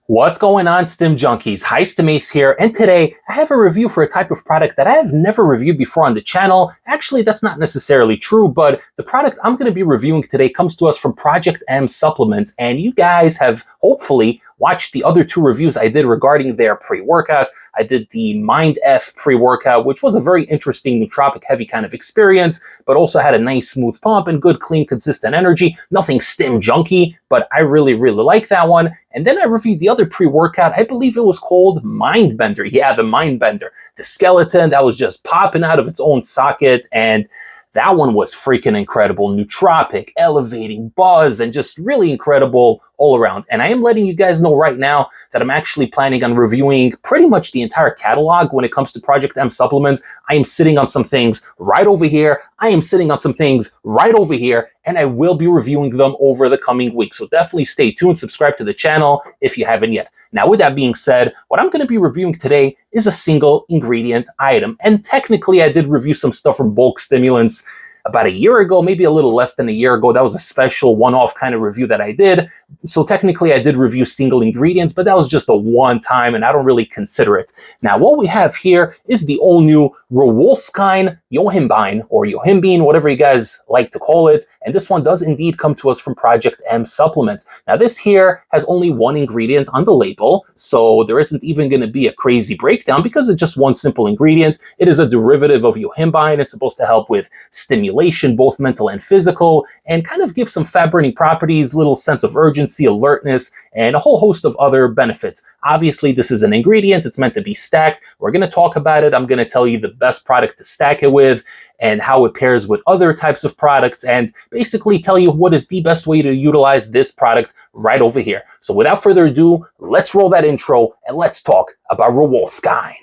What's going on, Stim Junkies? Hi, Stim Ace here, and today I have a review for a type of product that I have never reviewed before on the channel. Actually, that's not necessarily true, but the product I'm going to be reviewing today comes to us from Project M Supplements, and you guys have hopefully watched the other two reviews I did regarding their pre-workouts. I did the Mind F pre-workout, which was a very interesting nootropic-heavy kind of experience, but also had a nice smooth pump and good, clean, consistent energy. Nothing Stim Junky, but I really like that one. And then I reviewed the other pre-workout. I believe it was called Mind Bender. Yeah, the Mind Bender. The skeleton that was just popping out of its own socket, and that one was freaking incredible. Nootropic, elevating, buzz, and just really incredible all around. And I am letting you guys know right now that I'm actually planning on reviewing pretty much the entire catalog when it comes to Project M Supplements. I am sitting on some things right over here. I am sitting on some things right over here, and I will be reviewing them over the coming weeks. So definitely stay tuned, subscribe to the channel if you haven't yet. Now, with that being said, what I'm going to be reviewing today is a single ingredient item. And technically, I did review some stuff from bulk stimulants about a year ago, maybe a little less than a year ago. That was a special one-off kind of review that I did. So technically I did review single ingredients, but that was just a one time and I don't really consider it. Now what we have here is the all new Rauwolscine yohimbine or yohimbine, whatever you guys like to call it. And this one does indeed come to us from Project M Supplements. Now this here has only one ingredient on the label, so there isn't even going to be a crazy breakdown because it's just one simple ingredient. It is a derivative of yohimbine. It's supposed to help with stimulation, both mental and physical, and kind of give some fat-burning properties, little sense of urgency, alertness, and a whole host of other benefits. Obviously, this is an ingredient. It's meant to be stacked. We're going to talk about it. I'm going to tell you the best product to stack it with and how it pairs with other types of products, and basically tell you what is the best way to utilize this product right over here. So without further ado, let's roll that intro and let's talk about Rauwolscine.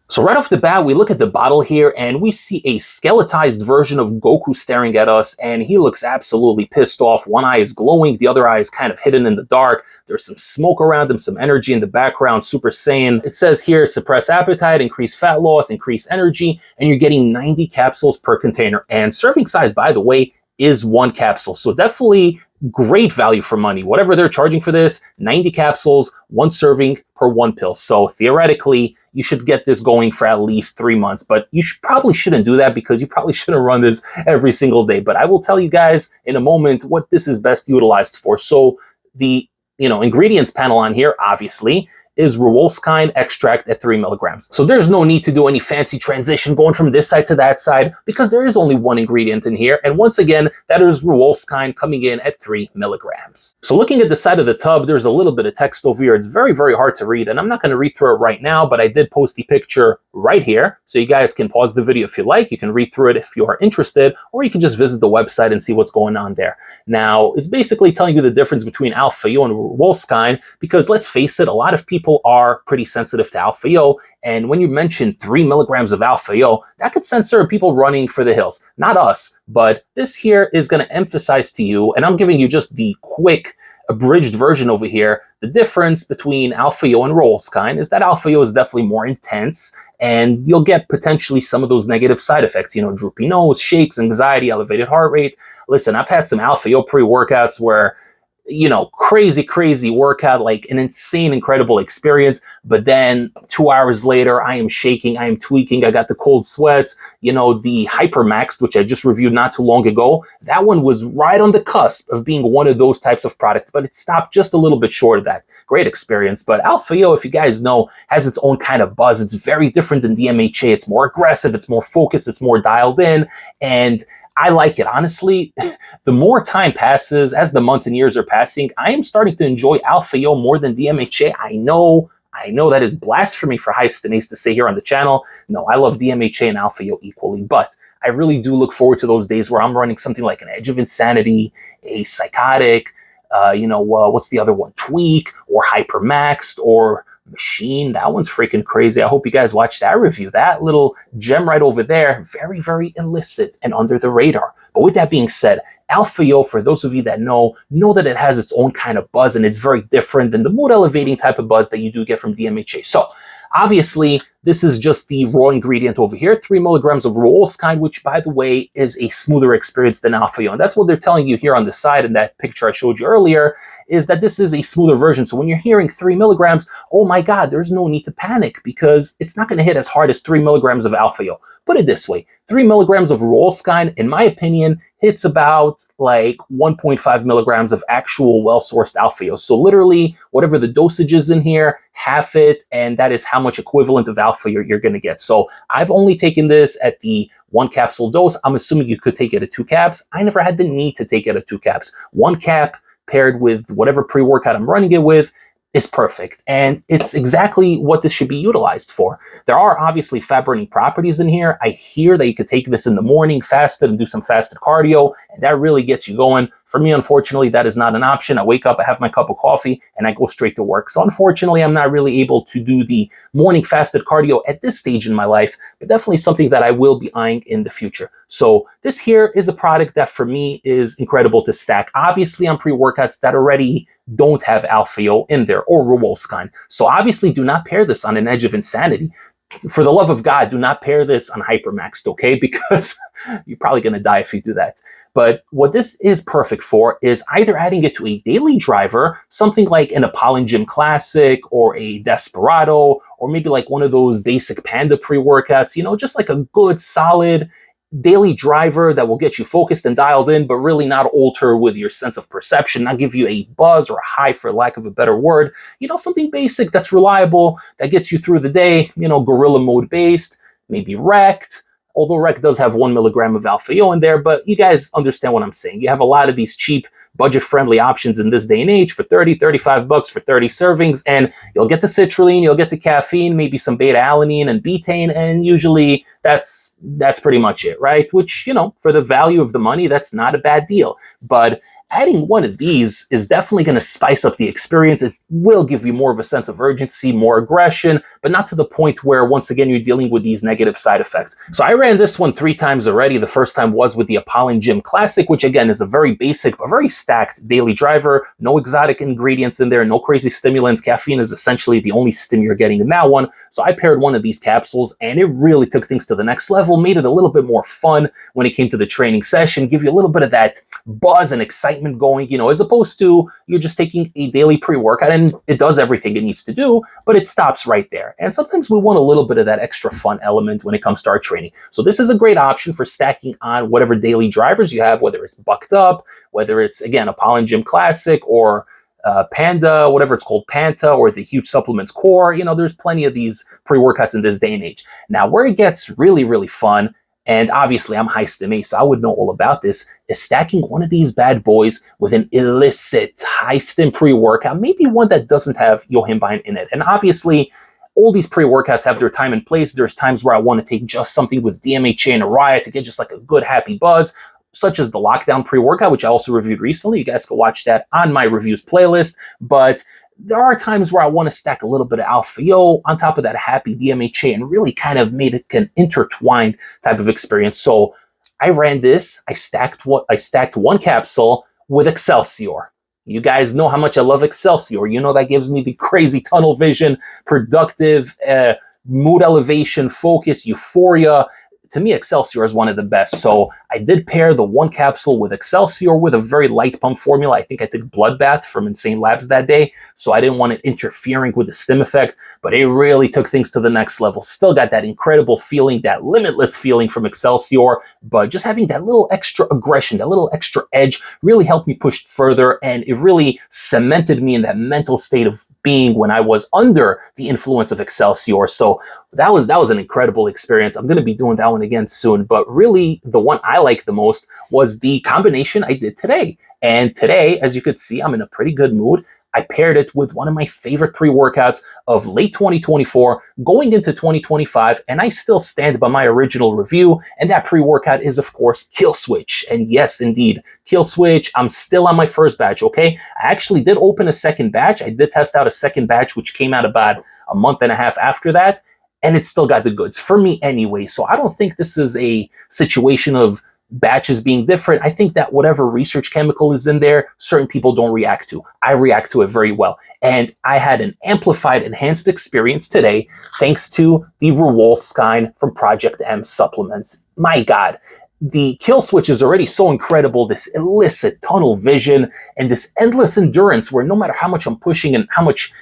So right off the bat, we look at the bottle here and we see a skeletized version of Goku staring at us, and he looks absolutely pissed off. One eye is glowing, the other eye is kind of hidden in the dark. There's some smoke around him, some energy in the background, Super Saiyan. It says here, suppress appetite, increase fat loss, increase energy, and you're getting 90 capsules per container. And serving size, by the way, is one capsule. So definitely great value for money. Whatever they're charging for this, 90 capsules, one serving per one pill. So theoretically, you should get this going for at least 3 months, but you probably shouldn't do that because you probably shouldn't run this every single day. But I will tell you guys in a moment what this is best utilized for. So the ingredients panel on here, obviously, is Rauwolscine extract at 3 milligrams. So there's no need to do any fancy transition going from this side to that side because there is only one ingredient in here. And once again, that is Rauwolscine coming in at 3 milligrams. So looking at the side of the tub, there's a little bit of text over here. It's very hard to read, and I'm not going to read through it right now, but I did post the picture right here. So you guys can pause the video if you like. You can read through it if you are interested, or you can just visit the website and see what's going on there. Now, it's basically telling you the difference between alpha-yo and Rauwolscine because let's face it, a lot of people are pretty sensitive to alpha-yo, and when you mention 3 milligrams of alpha-yo, that could send certain people running for the hills. Not us, but this here is going to emphasize to you, and I'm giving you just the quick abridged version over here. The difference between alpha-yo and Rauwolscine is that alpha-yo is definitely more intense, and you'll get potentially some of those negative side effects, droopy nose, shakes, anxiety, elevated heart rate. Listen, I've had some alpha-yo pre-workouts where crazy workout, like an insane, incredible experience. But then 2 hours later, I am shaking, I am tweaking, I got the cold sweats. The Hypermaxed, which I just reviewed not too long ago, that one was right on the cusp of being one of those types of products, but it stopped just a little bit short of that. Great experience. But alpha-yo, if you guys know, has its own kind of buzz. It's very different than DMHA. It's more aggressive, it's more focused, it's more dialed in, and I like it. Honestly, the more time passes, as the months and years are passing, I am starting to enjoy alpha-yo more than DMHA. I know that is blasphemy for high Stinace to say here on the channel. No, I love DMHA and alpha-yo equally, but I really do look forward to those days where I'm running something like an Edge of Insanity, a Psychotic, what's the other one? Tweak, or Hypermaxed, or Machine. That one's freaking crazy. I hope you guys watched that review. That little gem right over there, very illicit and under the radar. But with that being said, Alpha Yo, for those of you that know that it has its own kind of buzz, and it's very different than the mood elevating type of buzz that you do get from DMHA. So obviously, this is just the raw ingredient over here, 3 milligrams of Rauwolscine, which, by the way, is a smoother experience than Alpha Yo. And that's what they're telling you here on the side in that picture I showed you earlier, is that this is a smoother version. So when you're hearing 3 milligrams, oh my God, there's no need to panic because it's not going to hit as hard as 3 milligrams of Alpha Yo. Put it this way, 3 milligrams of Rauwolscine, in my opinion, hits about like 1.5 milligrams of actual well-sourced Alpha Yo. So literally, whatever the dosage is in here, half it, and that is how much equivalent of Alpha you're going to get. So I've only taken this at the 1 capsule dose. I'm assuming you could take it at 2 caps. I never had the need to take it at 2 caps. 1 cap paired with whatever pre-workout I'm running it with is perfect. And it's exactly what this should be utilized for. There are obviously fat-burning properties in here. I hear that you could take this in the morning, fasted, and do some fasted cardio, and that really gets you going. For me, unfortunately, that is not an option. I wake up, I have my cup of coffee, and I go straight to work. So unfortunately, I'm not really able to do the morning fasted cardio at this stage in my life, but definitely something that I will be eyeing in the future. So this here is a product that for me is incredible to stack. Obviously, on pre-workouts that already don't have Alpha Yo in there or Rauwolscine. So obviously do not pair this on an edge of insanity. For the love of God, do not pair this on hypermaxed, okay? Because you're probably going to die if you do that. But what this is perfect for is either adding it to a daily driver, something like an Apollon Gym Classic or a Desperado, or maybe like one of those basic Panda pre-workouts, you know, just like a good, solid daily driver that will get you focused and dialed in, but really not alter with your sense of perception, not give you a buzz or a high, for lack of a better word. You know, something basic that's reliable, that gets you through the day, you know, gorilla mode based, maybe Rect. Although Rec does have 1 milligram of Alpha Yo in there, but you guys understand what I'm saying. You have a lot of these cheap, budget-friendly options in this day and age for 30, 35 bucks for 30 servings, and you'll get the citrulline, you'll get the caffeine, maybe some beta-alanine and betaine, and usually that's pretty much it, right? Which, you know, for the value of the money, that's not a bad deal. But adding one of these is definitely going to spice up the experience. It will give you more of a sense of urgency, more aggression, but not to the point where, once again, you're dealing with these negative side effects. So I ran this one 3 times already. The first time was with the Apollon Gym Classic, which again is a very basic, but very stacked daily driver. No exotic ingredients in there, no crazy stimulants. Caffeine is essentially the only stim you're getting in that one. So I paired one of these capsules, and it really took things to the next level, made it a little bit more fun when it came to the training session, give you a little bit of that buzz and excitement going, you know, as opposed to you're just taking a daily pre-workout and it does everything it needs to do, but it stops right there. And sometimes we want a little bit of that extra fun element when it comes to our training. So this is a great option for stacking on whatever daily drivers you have, whether it's Bucked Up, whether it's, again, Apollon Gym Classic or Panda, whatever it's called, Panta, or the Huge Supplements Core. You know, there's plenty of these pre-workouts in this day and age. Now, where it gets really, really fun, and obviously I'm high Stim A, so I would know all about this, is stacking one of these bad boys with an illicit high Stim pre-workout, maybe one that doesn't have yohimbine in it. And obviously, all these pre-workouts have their time and place. There's times where I want to take just something with DMHA and Araya to get just like a good, happy buzz, such as the Lockdown pre-workout, which I also reviewed recently. You guys can watch that on my reviews playlist. But there are times where I want to stack a little bit of Alpha Yo on top of that happy DMHA and really kind of made it an intertwined type of experience. So I ran this. I stacked 1 capsule with Excelsior. You guys know how much I love Excelsior. You know that gives me the crazy tunnel vision, productive, mood elevation, focus, euphoria. To me, Excelsior is one of the best. So I did pair the 1 capsule with Excelsior with a very light pump formula. I think I took Bloodbath from Insane Labs that day, so I didn't want it interfering with the Stim effect, but it really took things to the next level. Still got that incredible feeling, that limitless feeling from Excelsior, but just having that little extra aggression, that little extra edge really helped me push further, and it really cemented me in that mental state of being when I was under the influence of Excelsior. So that was an incredible experience. I'm going to be doing that one again soon, but really the one I liked the most was the combination I did today. And today, as you could see, I'm in a pretty good mood. I paired it with one of my favorite pre-workouts of late 2024 going into 2025, and I still stand by my original review, and that pre-workout is, of course, Kill Switch. And yes, indeed, Kill Switch. I'm still on my first batch, okay? I actually did open a second batch. I did test out a second batch, which came out about a month and a half after that, and it still got the goods, for me anyway. So I don't think this is a situation of batches being different, I think that whatever research chemical is in there, certain people don't react to. I react to it very well. And I had an amplified, enhanced experience today thanks to the Rauwolscine from Project M supplements. My God, the kill switch is already so incredible, this illicit tunnel vision and this endless endurance where no matter how much I'm pushing and how much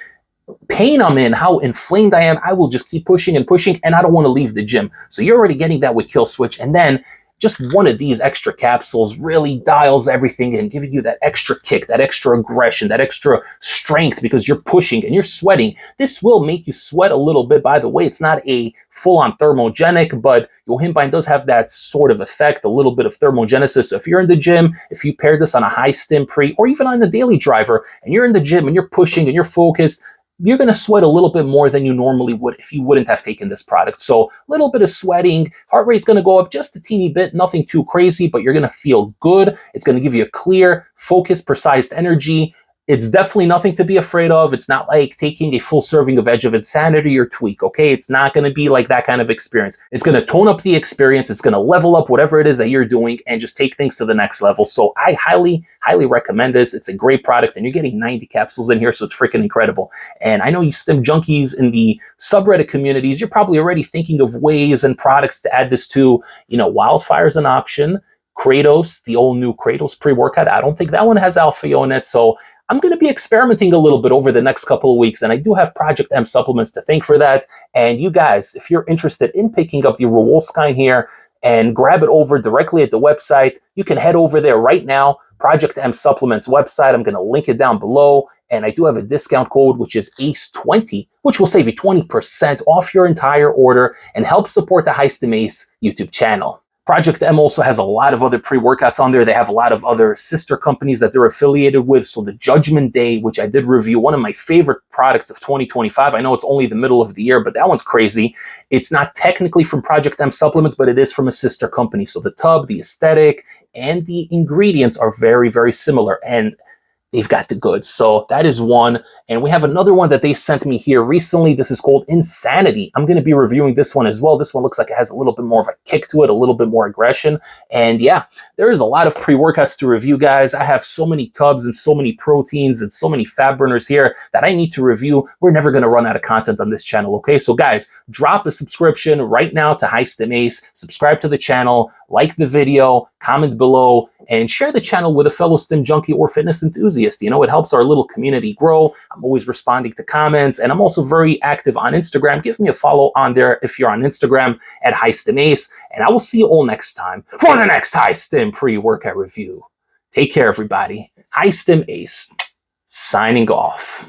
pain I'm in, how inflamed I am, I will just keep pushing and pushing, and I don't want to leave the gym. So you're already getting that with kill switch, and then just one of these extra capsules really dials everything in, giving you that extra kick, that extra aggression, that extra strength because you're pushing and you're sweating. This will make you sweat a little bit. By the way, it's not a full-on thermogenic, but yohimbine does have that sort of effect, a little bit of thermogenesis. So if you're in the gym, if you pair this on a high stim pre, or even on the daily driver, and you're in the gym and you're pushing and you're focused, you're going to sweat a little bit more than you normally would if you wouldn't have taken this product. So a little bit of sweating, heart rate's going to go up just a teeny bit, nothing too crazy, but you're going to feel good. It's going to give you a clear, focused, precise energy. It's definitely nothing to be afraid of. It's not like taking a full serving of Edge of Insanity or Tweak, okay? It's not going to be like that kind of experience. It's going to tone up the experience. It's going to level up whatever it is that you're doing and just take things to the next level. So I highly, highly recommend this. It's a great product, and you're getting 90 capsules in here, so it's freaking incredible. And I know you Stim junkies in the subreddit communities, you're probably already thinking of ways and products to add this to. You know, Wildfire's an option. Kratos, the old new Kratos pre-workout, I don't think that one has alpha in it, so I'm going to be experimenting a little bit over the next couple of weeks, and I do have Project M supplements to thank for that. And you guys, if you're interested in picking up the Rauwolscine here and grab it over directly at the website, you can head over there right now, Project M Supplements website. I'm going to link it down below, and I do have a discount code, which is ACE20, which will save you 20% off your entire order and help support the Stim Ace YouTube channel. Project M also has a lot of other pre-workouts on there. They have a lot of other sister companies that they're affiliated with. So the Judgment Day, which I did review, one of my favorite products of 2025. I know it's only the middle of the year, but that one's crazy. It's not technically from Project M supplements, but it is from a sister company. So the tub, the aesthetic, and the ingredients are very, very similar. And they've got the goods. So that is one. And we have another one that they sent me here recently. This is called Insanity. I'm going to be reviewing this one as well. This one looks like it has a little bit more of a kick to it, a little bit more aggression. And yeah, there is a lot of pre-workouts to review, guys. I have so many tubs and so many proteins and so many fat burners here that I need to review. We're never going to run out of content on this channel, okay? So guys, drop a subscription right now to Stim Ace, subscribe to the channel, like the video, comment below, and share the channel with a fellow Stim junkie or fitness enthusiast. You know, it helps our little community grow. I'm always responding to comments, and I'm also very active on Instagram. Give me a follow on there if you're on Instagram at Stim Ace, and I will see you all next time for the next Stim pre-workout review. Take care, everybody. Stim Ace, signing off.